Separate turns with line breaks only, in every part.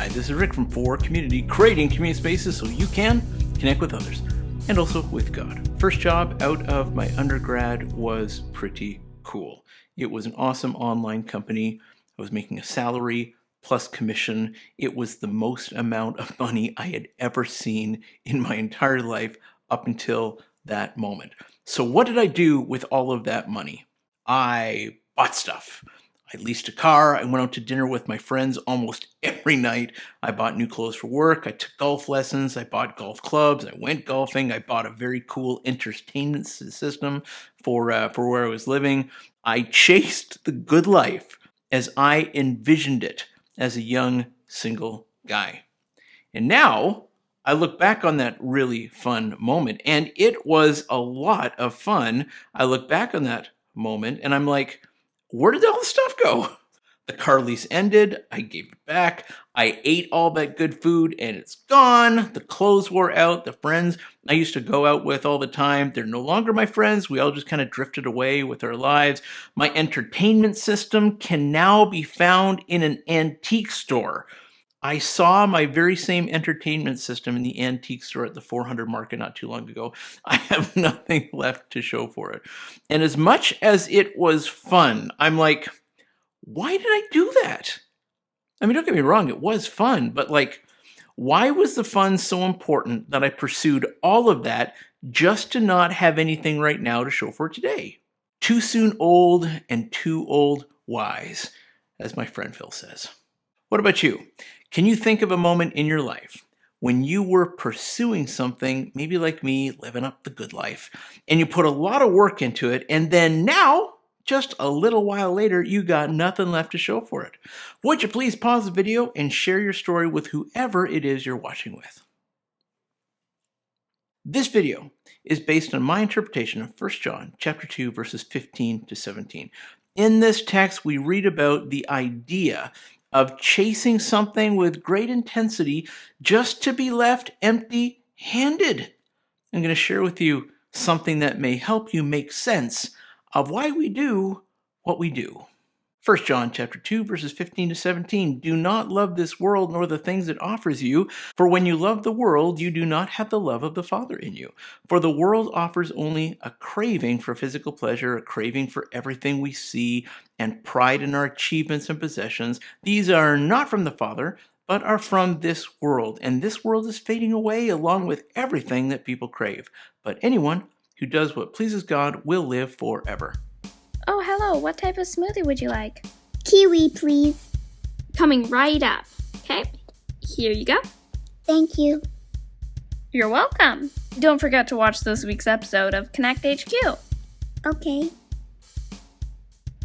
Hi, this is Rick from For Community, creating community spaces so you can connect with others and also with God. First job out of my undergrad was pretty cool. It was an awesome online company. I was making a salary plus commission. It was the most amount of money I had ever seen in my entire life up until that moment. So what did I do with all of that money? I bought stuff. I leased a car. I went out to dinner with my friends almost every night. I bought new clothes for work. I took golf lessons. I bought golf clubs. I went golfing. I bought a very cool entertainment system for where I was living. I chased the good life as I envisioned it as a young single guy. And now I look back on that really fun moment, and it was a lot of fun. I look back on that moment and I'm like, where did all the stuff go? The car lease ended. I gave it back. I ate all that good food and it's gone. The clothes wore out. The friends I used to go out with all the time, they're no longer my friends. We all just kind of drifted away with our lives. My entertainment system can now be found in an antique store. I saw my very same entertainment system in the antique store at the 400 market not too long ago. I have nothing left to show for it. And as much as it was fun, I'm like, why did I do that? I mean, don't get me wrong, it was fun, but like, why was the fun so important that I pursued all of that just to not have anything right now to show for today? Too soon old and too old wise, as my friend Phil says. What about you? Can you think of a moment in your life when you were pursuing something, maybe like me, living up the good life, and you put a lot of work into it, and then now, just a little while later, you got nothing left to show for it? Would you please pause the video and share your story with whoever it is you're watching with? This video is based on my interpretation of 1 John chapter 2, verses 15 to 17. In this text, we read about the idea of chasing something with great intensity just to be left empty-handed. I'm going to share with you something that may help you make sense of why we do what we do. 1 John chapter 2, verses 15 to 17. Do not love this world nor the things it offers you, for when you love the world, you do not have the love of the Father in you. For the world offers only a craving for physical pleasure, a craving for everything we see, and pride in our achievements and possessions. These are not from the Father, but are from this world. And this world is fading away along with everything that people crave. But anyone who does what pleases God will live forever.
Oh, hello. What type of smoothie would you like?
Kiwi, please.
Coming right up. Okay, here you go.
Thank you.
You're welcome. Don't forget to watch this week's episode of Connect HQ.
Okay.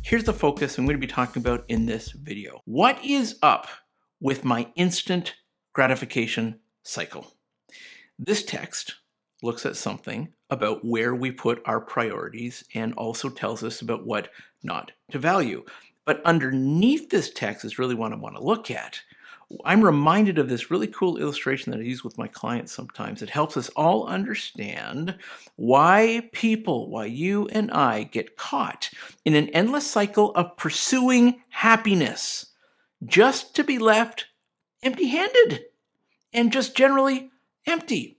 Here's the focus I'm going to be talking about in this video. What is up with my instant gratification cycle? This text looks at something about where we put our priorities and also tells us about what not to value. But underneath this text is really what I want to look at. I'm reminded of this really cool illustration that I use with my clients sometimes. It helps us all understand why you and I get caught in an endless cycle of pursuing happiness just to be left empty-handed and just generally empty.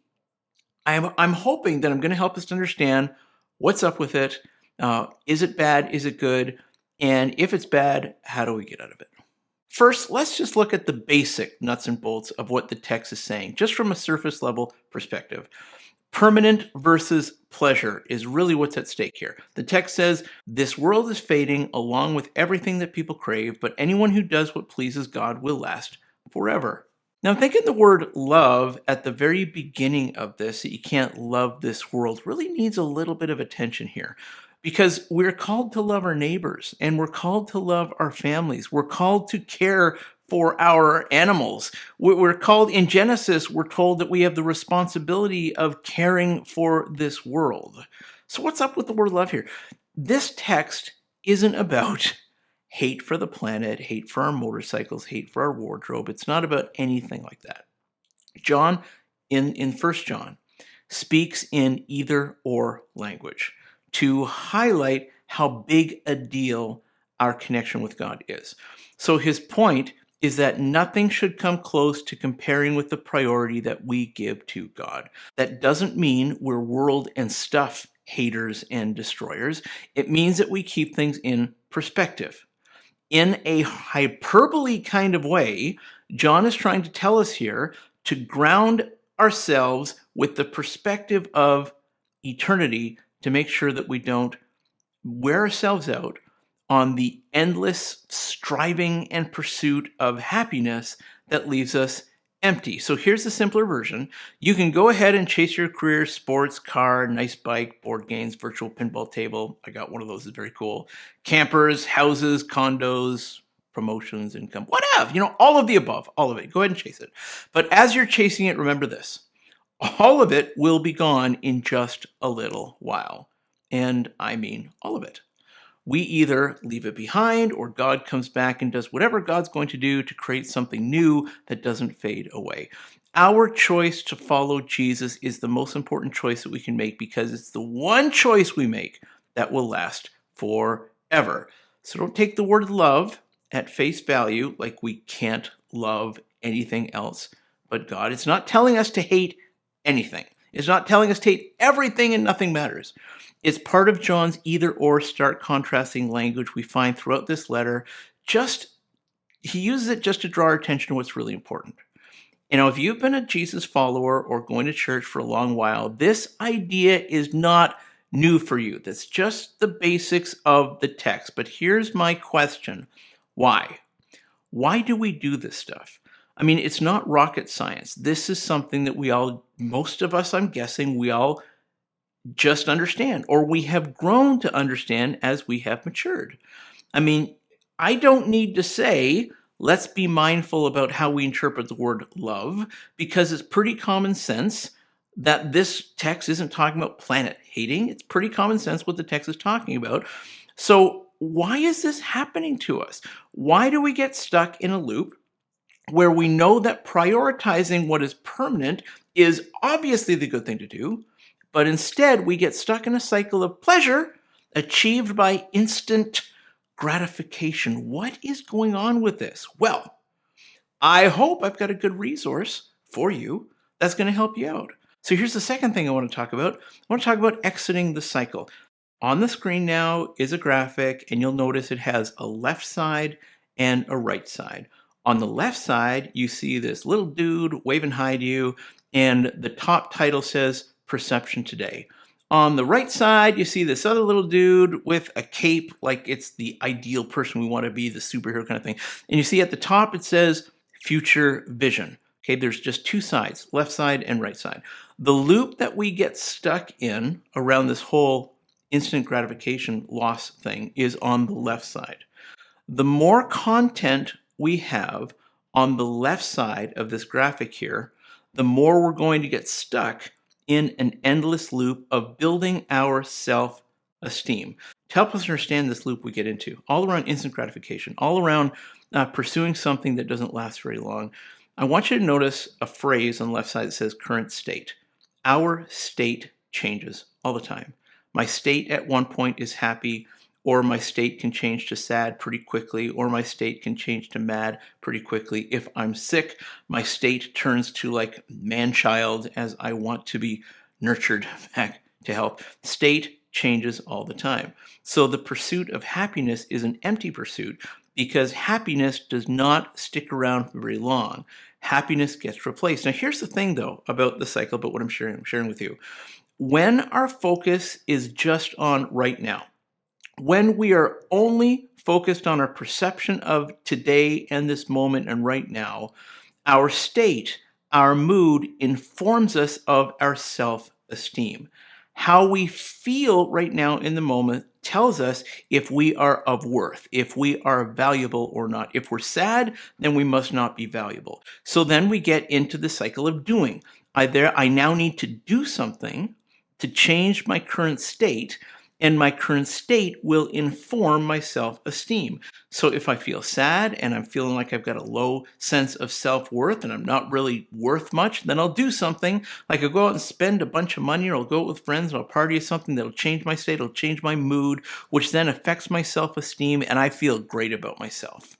I'm hoping that I'm going to help us to understand what's up with it. Is it bad? Is it good? And if it's bad, how do we get out of it? First, let's just look at the basic nuts and bolts of what the text is saying, just from a surface level perspective. Permanent versus pleasure is really what's at stake here. The text says, this world is fading along with everything that people crave, but anyone who does what pleases God will last forever. Now, thinking the word love at the very beginning of this, that you can't love this world, really needs a little bit of attention here. Because we're called to love our neighbors, and we're called to love our families. We're called to care for our animals. We're called, in Genesis, we're told that we have the responsibility of caring for this world. So what's up with the word love here? This text isn't about hate for the planet, hate for our motorcycles, hate for our wardrobe. It's not about anything like that. John, in 1 John, speaks in either or language to highlight how big a deal our connection with God is. So his point is that nothing should come close to comparing with the priority that we give to God. That doesn't mean we're world and stuff haters and destroyers. It means that we keep things in perspective. In a hyperbole kind of way, John is trying to tell us here to ground ourselves with the perspective of eternity to make sure that we don't wear ourselves out on the endless striving and pursuit of happiness that leaves us empty. So here's the simpler version. You can go ahead and chase your career, sports, car, nice bike, board games, virtual pinball table. I got one of those, it's very cool. Campers, houses, condos, promotions, income, whatever, all of the above, all of it. Go ahead and chase it. But as you're chasing it, remember this. All of it will be gone in just a little while. And I mean all of it. We either leave it behind or God comes back and does whatever God's going to do to create something new that doesn't fade away. Our choice to follow Jesus is the most important choice that we can make because it's the one choice we make that will last forever. So don't take the word love at face value like we can't love anything else but God. It's not telling us to hate anything. It's not telling us to hate everything and nothing matters. It's part of John's either or stark contrasting language we find throughout this letter. He uses it just to draw our attention to what's really important. If you've been a Jesus follower or going to church for a long while, this idea is not new for you. That's just the basics of the text. But here's my question. Why? Why do we do this stuff? It's not rocket science. This is something that most of us, I'm guessing, we all just understand, or we have grown to understand as we have matured. I don't need to say, let's be mindful about how we interpret the word love, because it's pretty common sense that this text isn't talking about planet hating. It's pretty common sense what the text is talking about. So why is this happening to us? Why do we get stuck in a loop where we know that prioritizing what is permanent is obviously the good thing to do, but instead we get stuck in a cycle of pleasure achieved by instant gratification? What is going on with this? Well, I hope I've got a good resource for you that's going to help you out. So here's the second thing I want to talk about. I want to talk about exiting the cycle. On the screen now is a graphic, and you'll notice it has a left side and a right side. On the left side, you see this little dude waving hi to you, and the top title says Perception Today. On the right side, you see this other little dude with a cape, like it's the ideal person we want to be, the superhero kind of thing. And you see at the top, it says Future Vision. Okay, there's just two sides, left side and right side. The loop that we get stuck in around this whole instant gratification loss thing is on the left side. The more content we have on the left side of this graphic here, the more we're going to get stuck in an endless loop of building our self-esteem. To help us understand this loop we get into, all around instant gratification, all around pursuing something that doesn't last very long, I want you to notice a phrase on the left side that says current state. Our state changes all the time. My state at one point is happy, or my state can change to sad pretty quickly, or my state can change to mad pretty quickly. If I'm sick, my state turns to like man-child as I want to be nurtured back to health. State changes all the time. So the pursuit of happiness is an empty pursuit because happiness does not stick around for very long. Happiness gets replaced. Now here's the thing though about the cycle, about what I'm sharing with you. When our focus is just on right now, when we are only focused on our perception of today and this moment and right now, our state, our mood informs us of our self-esteem. How we feel right now in the moment tells us if we are of worth, if we are valuable or not. If we're sad, then we must not be valuable. So then we get into the cycle of doing. I now need to do something to change my current state, and my current state will inform my self-esteem. So if I feel sad and I'm feeling like I've got a low sense of self-worth and I'm not really worth much, then I'll do something. Like I'll go out and spend a bunch of money, or I'll go out with friends and I'll party or something that'll change my state, it'll change my mood, which then affects my self-esteem, and I feel great about myself.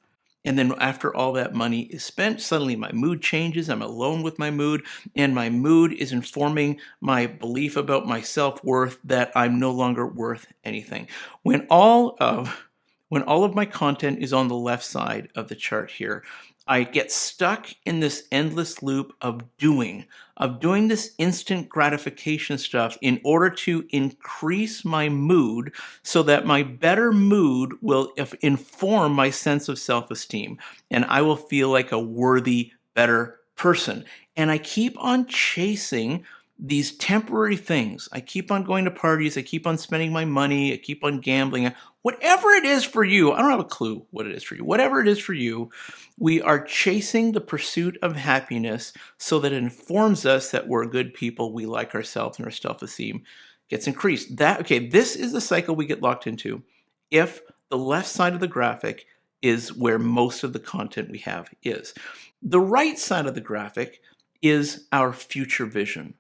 And then after all that money is spent, suddenly my mood changes. I'm alone with my mood, and my mood is informing my belief about my self-worth that I'm no longer worth anything. When all of my content is on the left side of the chart here, I get stuck in this endless loop of doing this instant gratification stuff in order to increase my mood so that my better mood will inform my sense of self-esteem, and I will feel like a worthy, better person. And I keep on chasing these temporary things. I keep on going to parties. I keep on spending my money. I keep on gambling. Whatever it is for you, I don't have a clue what it is for you. Whatever it is for you, we are chasing the pursuit of happiness so that it informs us that we're good people, we like ourselves, and our self-esteem gets increased. This is the cycle we get locked into if the left side of the graphic is where most of the content we have is. The right side of the graphic is our future vision,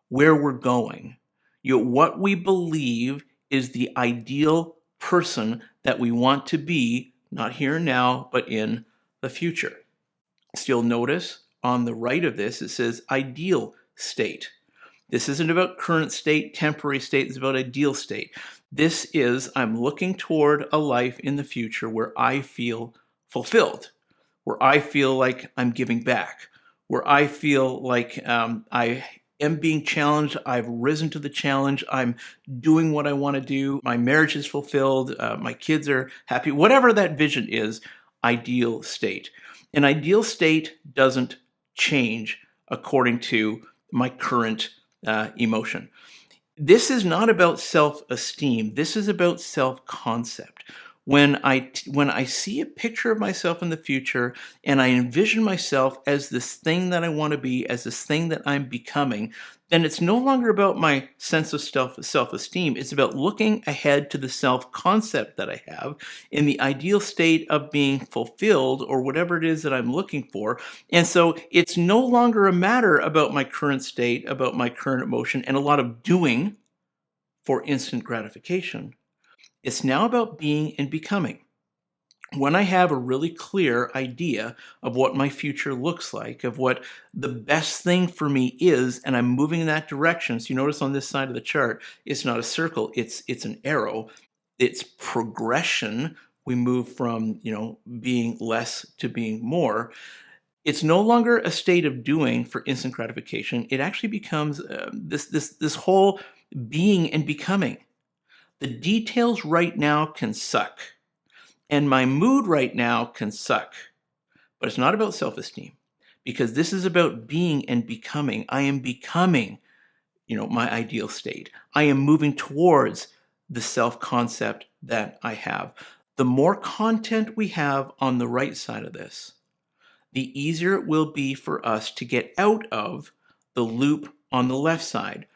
where we're going. What we believe is the ideal person that we want to be, not here and now, but in the future. So you'll notice on the right of this, it says ideal state. This isn't about current state, temporary state, it's about ideal state. This is, I'm looking toward a life in the future where I feel fulfilled, where I feel like I'm giving back, where I feel like I am being challenged, I've risen to the challenge, I'm doing what I want to do, my marriage is fulfilled, my kids are happy, whatever that vision is, ideal state. An ideal state doesn't change according to my current emotion. This is not about self-esteem. This is about self-concept. When I see a picture of myself in the future and I envision myself as this thing that I want to be, as this thing that I'm becoming, then it's no longer about my sense of self-esteem. It's about looking ahead to the self-concept that I have in the ideal state of being fulfilled or whatever it is that I'm looking for. And so it's no longer a matter about my current state, about my current emotion, and a lot of doing for instant gratification. It's now about being and becoming. When I have a really clear idea of what my future looks like, of what the best thing for me is, and I'm moving in that direction. So you notice on this side of the chart, it's not a circle, it's an arrow. It's progression. We move from, being less to being more. It's no longer a state of doing for instant gratification. It actually becomes this whole being and becoming. The details right now can suck, and my mood right now can suck, but it's not about self-esteem, because this is about being and becoming. I am becoming, my ideal state. I am moving towards the self-concept that I have. The more content we have on the right side of this, the easier it will be for us to get out of the loop on the left side.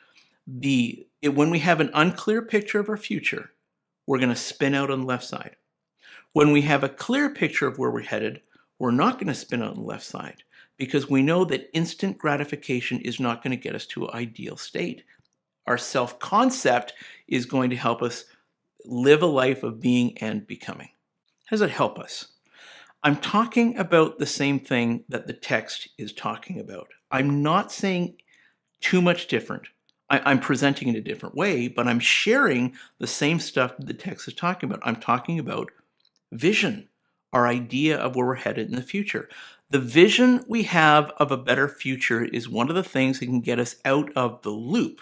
When we have an unclear picture of our future, we're going to spin out on the left side. When we have a clear picture of where we're headed, we're not going to spin out on the left side, because we know that instant gratification is not going to get us to an ideal state. Our self-concept is going to help us live a life of being and becoming. How does it help us? I'm talking about the same thing that the text is talking about. I'm not saying too much different. I'm presenting in a different way, but I'm sharing the same stuff that the text is talking about. I'm talking about vision, our idea of where we're headed in the future. The vision we have of a better future is one of the things that can get us out of the loop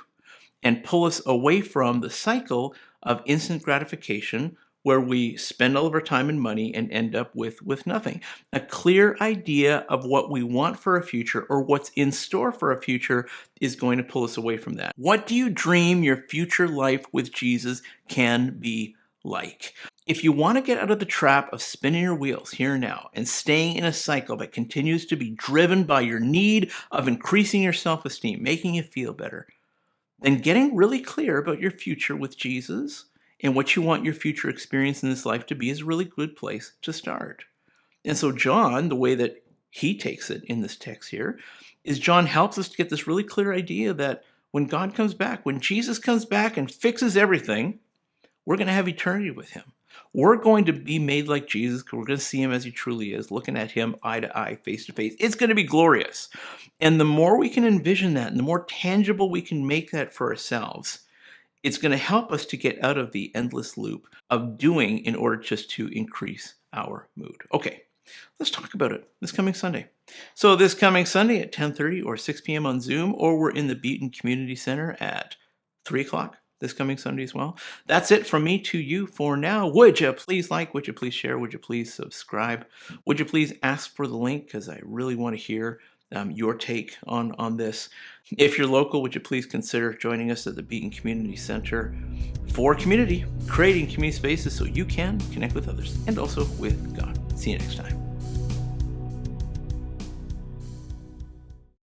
and pull us away from the cycle of instant gratification, where we spend all of our time and money and end up with nothing. A clear idea of what we want for a future, or what's in store for a future, is going to pull us away from that. What do you dream your future life with Jesus can be like? If you want to get out of the trap of spinning your wheels here and now and staying in a cycle that continues to be driven by your need of increasing your self-esteem, making you feel better, then getting really clear about your future with Jesus and what you want your future experience in this life to be is a really good place to start. And so John, the way that he takes it in this text here, is John helps us to get this really clear idea that when God comes back, when Jesus comes back and fixes everything, we're going to have eternity with him. We're going to be made like Jesus. We're going to see him as he truly is, looking at him eye to eye, face to face. It's going to be glorious. And the more we can envision that and the more tangible we can make that for ourselves, it's going to help us to get out of the endless loop of doing in order just to increase our mood. Okay, let's talk about it this coming Sunday. So this coming Sunday at 10:30 or 6 p.m. on Zoom, or we're in the Beaton Community Center at 3 o'clock this coming Sunday as well. That's it from me to you for now. Would you please like, would you please share, would you please subscribe? Would you please ask for the link, because I really want to hear your take on this. If you're local, would you please consider joining us at the Beaton Community Center for community, creating community spaces so you can connect with others and also with God. See you next time.